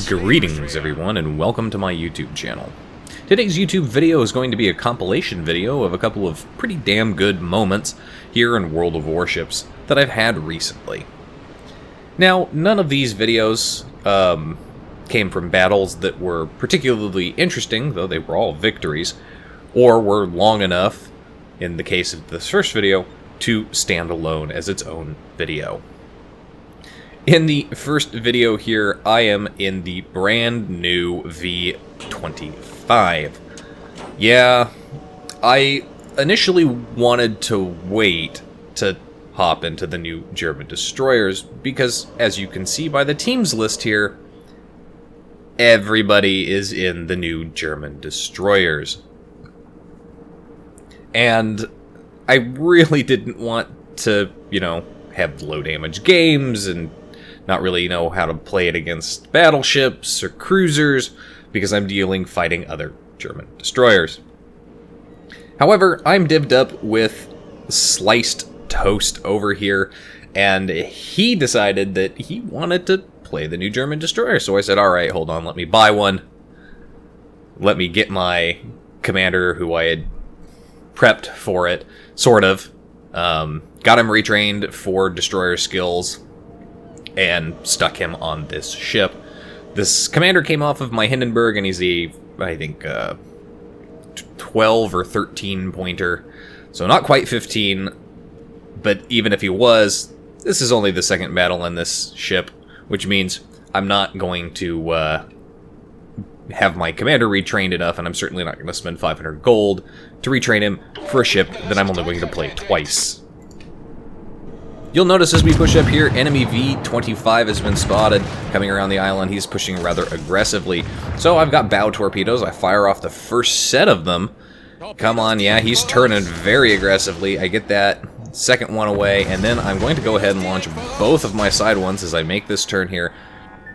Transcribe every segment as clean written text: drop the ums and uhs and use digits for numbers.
Greetings everyone and welcome to my YouTube channel. Today's YouTube video is going to be a compilation video of a couple of pretty damn good moments here in World of Warships that I've had recently. Now, none of these videos came from battles that were particularly interesting, though they were all victories, or were long enough, in the case of this first video, to stand alone as its own video. In the first video here, I am in the brand new V25. Yeah, I initially wanted to wait to hop into the new German destroyers because, as you can see by the teams list here, everybody is in the new German destroyers. And I really didn't want to, have low damage games and not really know how to play it against battleships or cruisers because I'm fighting other German destroyers. However, I'm divvied up with Sliced Toast over here, and he decided that he wanted to play the new German destroyer. So I said, alright, hold on, let me buy one. Let me get my commander who I had prepped for it, sort of. Got him retrained for destroyer skills and stuck him on this ship. This commander came off of my Hindenburg, and he's I think, 12 or 13 pointer. So not quite 15, but even if he was, this is only the second battle in this ship, which means I'm not going to have my commander retrained enough, and I'm certainly not going to spend 500 gold to retrain him for a ship that I'm only going to play twice. You'll notice as we push up here, enemy V25 has been spotted coming around the island. He's pushing rather aggressively. So I've got bow torpedoes. I fire off the first set of them. Come on, yeah, he's turning very aggressively. I get that second one away, and then I'm going to go ahead and launch both of my side ones as I make this turn here.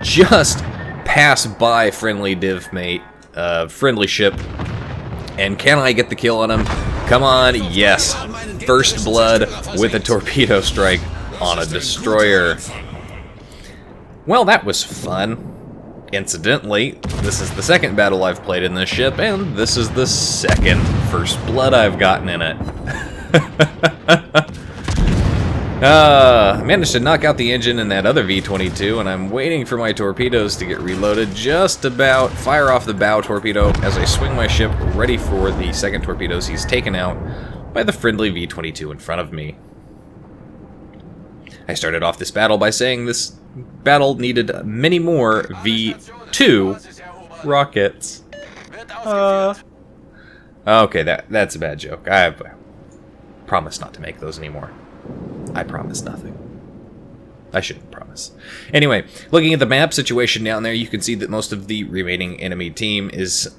Just pass by friendly div mate, friendly ship. And can I get the kill on him? Come on, yes. First blood with a torpedo strike on a destroyer. Well, that was fun. Incidentally, this is the second battle I've played in this ship, and this is the second first blood I've gotten in it. I managed to knock out the engine in that other V22, and I'm waiting for my torpedoes to get reloaded. Just about fire off the bow torpedo as I swing my ship ready for the second torpedoes. He's taken out by the friendly V22 in front of me. I started off this battle by saying this battle needed many more V2 rockets. Okay, that's a bad joke. I promise not to make those anymore. I promise nothing. I shouldn't promise. Anyway, looking at the map situation down there, you can see that most of the remaining enemy team is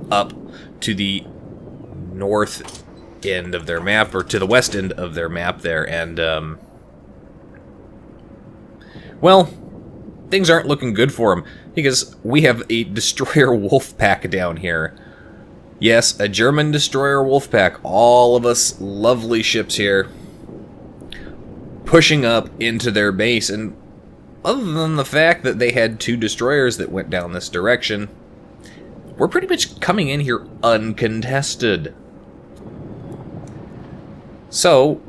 up to the north end of their map, or to the west end of their map there, and, well, things aren't looking good for them, because we have a destroyer wolf pack down here. Yes, a German destroyer wolf pack, all of us lovely ships here, pushing up into their base, and other than the fact that they had two destroyers that went down this direction, we're pretty much coming in here uncontested. So,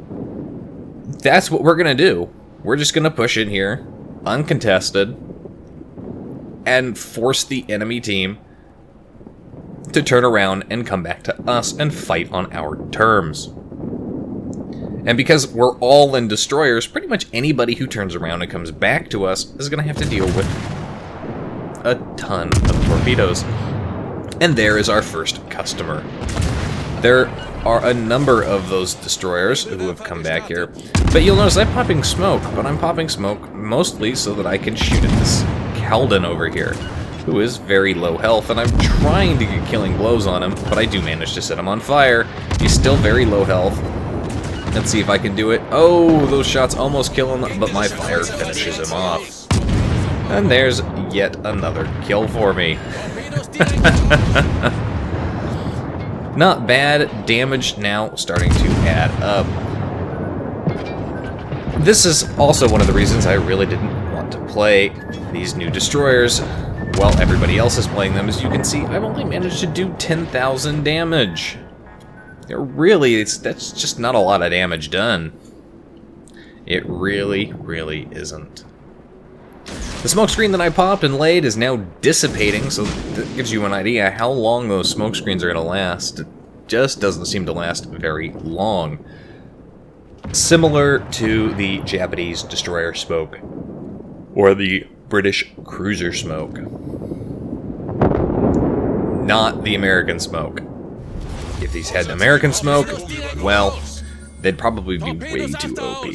that's what we're going to do. We're just going to push in here, uncontested, and force the enemy team to turn around and come back to us and fight on our terms. And because we're all in destroyers, pretty much anybody who turns around and comes back to us is going to have to deal with a ton of torpedoes. And there is our first customer. There are a number of those destroyers who have come back here. But you'll notice I'm popping smoke, but I'm popping smoke mostly so that I can shoot at this Calden over here, who is very low health, and I'm trying to get killing blows on him, but I do manage to set him on fire. He's still very low health. Let's see if I can do it. Oh, those shots almost kill him, but my fire finishes him off. And there's yet another kill for me. Not bad. Damage now starting to add up. This is also one of the reasons I really didn't want want to play these new destroyers while everybody else is playing them. As you can see, I've only managed to do 10,000 damage. Really, that's just not a lot of damage done. It really, really isn't. The smoke screen that I popped and laid is now dissipating, so that gives you an idea how long those smoke screens are going to last. It just doesn't seem to last very long. Similar to the Japanese destroyer smoke, or the British cruiser smoke. Not the American smoke. If these had American smoke, well, they'd probably be way too OP.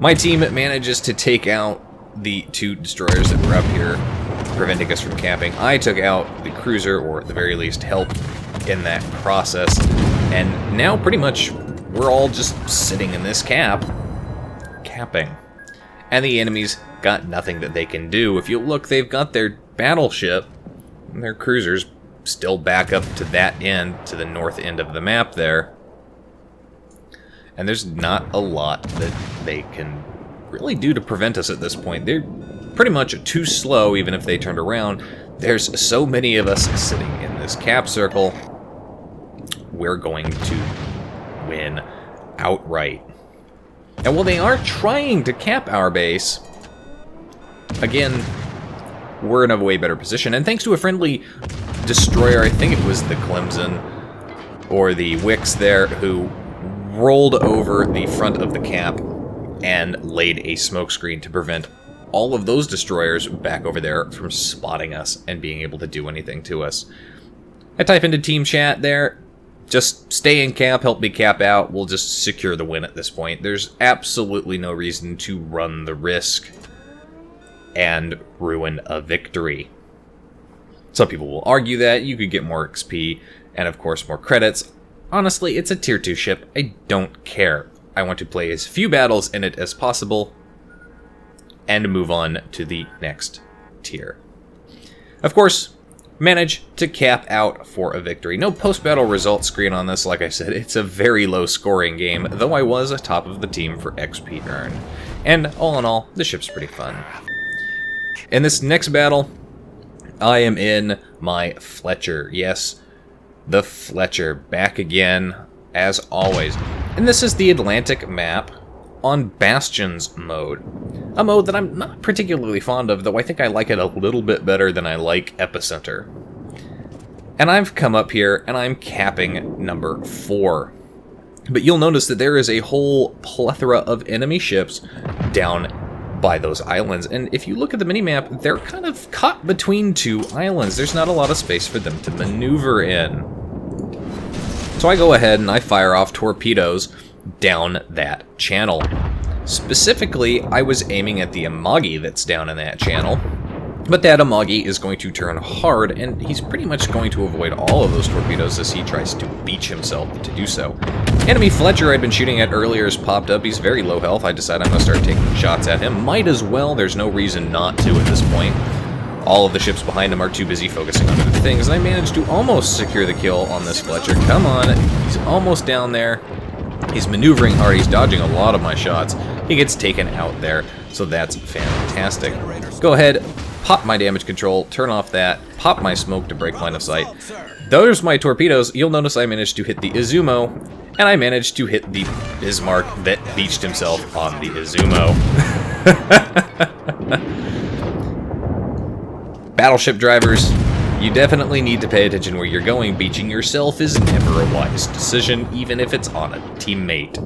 My team manages to take out the 2 destroyers that were up here, preventing us from capping. I took out the cruiser, or at the very least help in that process, and now pretty much we're all just sitting in this capping. And the enemies got nothing that they can do. If you look, they've got their battleship and their cruisers still back up to that end, to the north end of the map there. And there's not a lot that they can really do to prevent us at this point. They're pretty much too slow, even if they turned around. There's so many of us sitting in this cap circle. We're going to win outright. And while they are trying to cap our base, again, we're in a way better position. And thanks to a friendly destroyer, I think it was the Clemson, or the Wicks there, who rolled over the front of the cap and laid a smokescreen to prevent all of those destroyers back over there from spotting us and being able to do anything to us. I type into team chat there, just stay in cap, help me cap out, we'll just secure the win at this point. There's absolutely no reason to run the risk and ruin a victory. Some people will argue that you could get more XP and of course more credits. Honestly, it's a tier 2 ship. I don't care. I want to play as few battles in it as possible and move on to the next tier. Of course, manage to cap out for a victory. No post-battle results screen on this, like I said. It's a very low scoring game, though I was atop of the team for XP earned. And all in all, the ship's pretty fun. In this next battle, I am in my Fletcher. Yes, the Fletcher, back again, as always. And this is the Atlantic map on Bastions mode. A mode that I'm not particularly fond of, though I think I like it a little bit better than I like Epicenter. And I've come up here, and I'm capping number 4. But you'll notice that there is a whole plethora of enemy ships down by those islands. And if you look at the minimap, they're kind of caught between 2 islands. There's not a lot of space for them to maneuver in. So I go ahead and I fire off torpedoes down that channel. Specifically, I was aiming at the Amagi that's down in that channel. But that Amagi is going to turn hard, and he's pretty much going to avoid all of those torpedoes as he tries to beach himself to do so. Enemy Fletcher I'd been shooting at earlier has popped up. He's very low health. I decide I'm going to start taking shots at him. Might as well. There's no reason not to at this point. All of the ships behind him are too busy focusing on other things, and I managed to almost secure the kill on this Fletcher. Come on. He's almost down there. He's maneuvering hard. He's dodging a lot of my shots. He gets taken out there, so that's fantastic. Go ahead, pop my damage control, turn off that, pop my smoke to break line of sight. There's my torpedoes. You'll notice I managed to hit the Izumo, and I managed to hit the Bismarck that beached himself on the Izumo. Battleship drivers, you definitely need to pay attention where you're going. Beaching yourself is never a wise decision, even if it's on a teammate.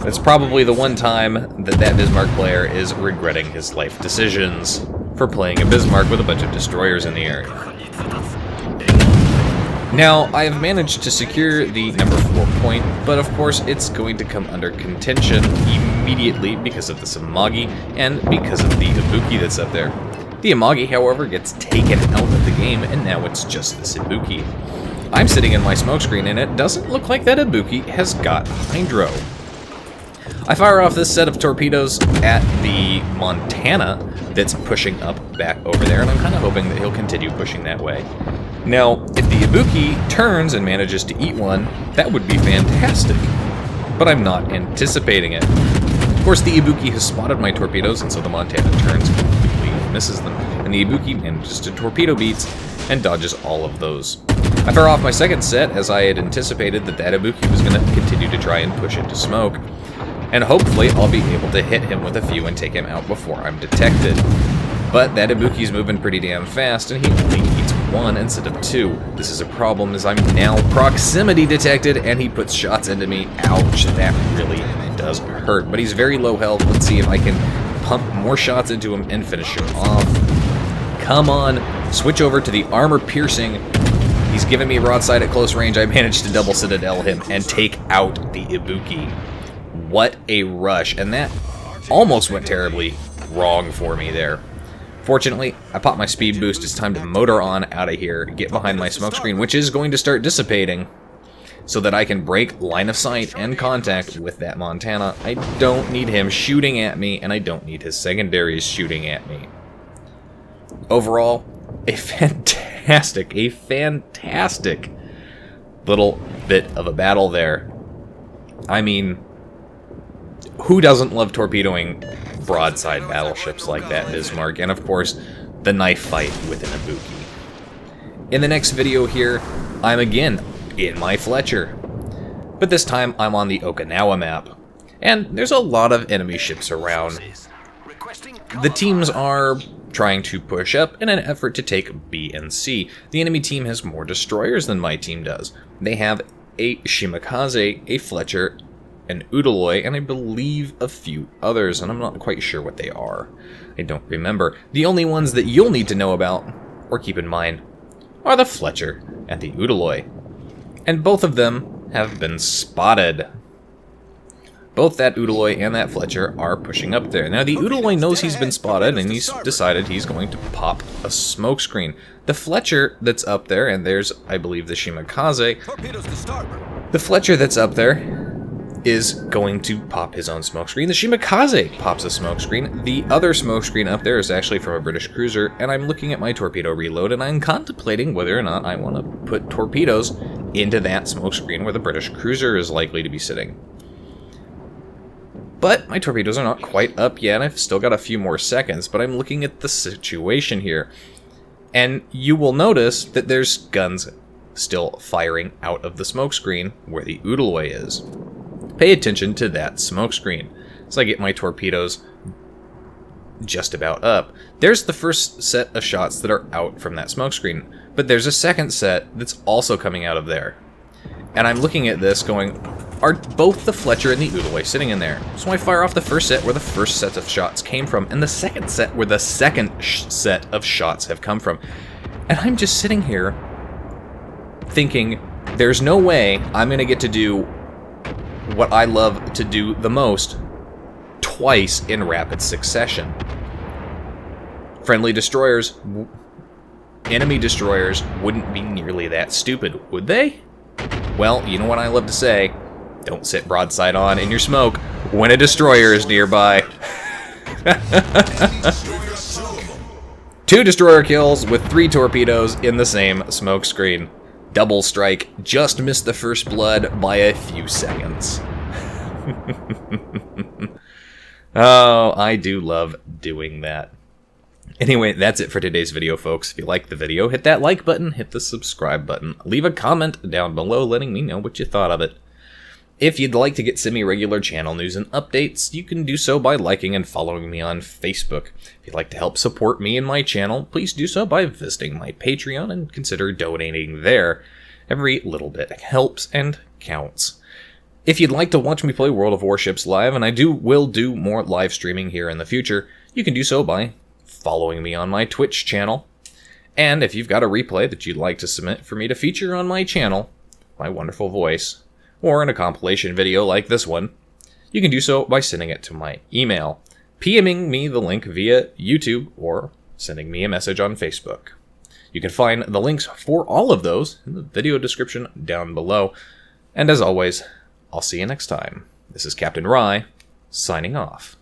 It's probably the one time that Bismarck player is regretting his life decisions for playing a Bismarck with a bunch of destroyers in the area. Now, I have managed to secure the number 4 point, but of course it's going to come under contention immediately because of the Samagi and because of the Ibuki that's up there. The Amagi, however, gets taken out of the game, and now it's just this Ibuki. I'm sitting in my smokescreen, and it doesn't look like that Ibuki has got Hydro. I fire off this set of torpedoes at the Montana that's pushing up back over there, and I'm kind of hoping that he'll continue pushing that way. Now, if the Ibuki turns and manages to eat one, that would be fantastic. But I'm not anticipating it. course, the Ibuki has spotted my torpedoes, and so the Montana turns, completely misses them, and the Ibuki manages to torpedo beats and dodges all of those. I fire off my second set, as I had anticipated that Ibuki was going to continue to try and push into smoke, and hopefully I'll be able to hit him with a few and take him out before I'm detected. But that Ibuki's moving pretty damn fast, and he only eats one instead of two. This is a problem, as I'm now proximity detected, and he puts shots into me. Ouch, that really does hurt. But he's very low health. Let's see if I can pump more shots into him and finish him off. Come on, switch over to the armor piercing. He's giving me broadside at close range. I managed to double citadel him and take out the Ibuki. What a rush, and that almost went terribly wrong for me there. Fortunately, I popped my speed boost. It's time to motor on out of here, get behind my smoke screen, which is going to start dissipating, so that I can break line of sight and contact with that Montana. I don't need him shooting at me, and I don't need his secondaries shooting at me. Overall, a fantastic little bit of a battle there. I mean, who doesn't love torpedoing broadside battleships like that, Bismarck? And of course, the knife fight with an Ibuki. In the next video here, I'm again in my Fletcher. But this time, I'm on the Okinawa map. And there's a lot of enemy ships around. The teams are trying to push up in an effort to take B and C. The enemy team has more destroyers than my team does. They have a Shimakaze, a Fletcher, an Udaloi, and I believe a few others, and I'm not quite sure what they are. I don't remember. The only ones that you'll need to know about, or keep in mind, are the Fletcher and the Udaloi. And both of them have been spotted. Both that Udaloi and that Fletcher are pushing up there. Now, the Udaloi knows he's been spotted, and he's decided he's going to pop a smokescreen. The Fletcher that's up there, and there's, I believe, the Shimakaze. The Fletcher that's up there is going to pop his own smokescreen. The Shimakaze pops a smokescreen. The other smokescreen up there is actually from a British cruiser, and I'm looking at my torpedo reload, and I'm contemplating whether or not I want to put torpedoes into that smokescreen where the British cruiser is likely to be sitting. But my torpedoes are not quite up yet. I've still got a few more seconds, but I'm looking at the situation here. And you will notice that there's guns still firing out of the smokescreen where the Udaloi is. Pay attention to that smokescreen. So I get my torpedoes just about up. There's the first set of shots that are out from that smokescreen, but there's a second set that's also coming out of there. And I'm looking at this going, are both the Fletcher and the Udaloi sitting in there? So I fire off the first set where the first set of shots came from, and the second set where the second set of shots have come from. And I'm just sitting here thinking, there's no way I'm going to get to do what I love to do the most twice in rapid succession. Friendly destroyers, enemy destroyers wouldn't be nearly that stupid, would they? Well, you know what I love to say, don't sit broadside on in your smoke when a destroyer is nearby. 2 destroyer kills with 3 torpedoes in the same smoke screen. Double strike, just missed the first blood by a few seconds. Oh, I do love doing that. Anyway, that's it for today's video, folks. If you liked the video, hit that like button, hit the subscribe button, leave a comment down below letting me know what you thought of it. If you'd like to get semi-regular channel news and updates, you can do so by liking and following me on Facebook. If you'd like to help support me and my channel, please do so by visiting my Patreon and consider donating there. Every little bit helps and counts. If you'd like to watch me play World of Warships live, and I will do more live streaming here in the future, you can do so by following me on my Twitch channel. And if you've got a replay that you'd like to submit for me to feature on my channel, my wonderful voice, or in a compilation video like this one, you can do so by sending it to my email, PMing me the link via YouTube, or sending me a message on Facebook. You can find the links for all of those in the video description down below. And as always, I'll see you next time. This is Captain Rye, signing off.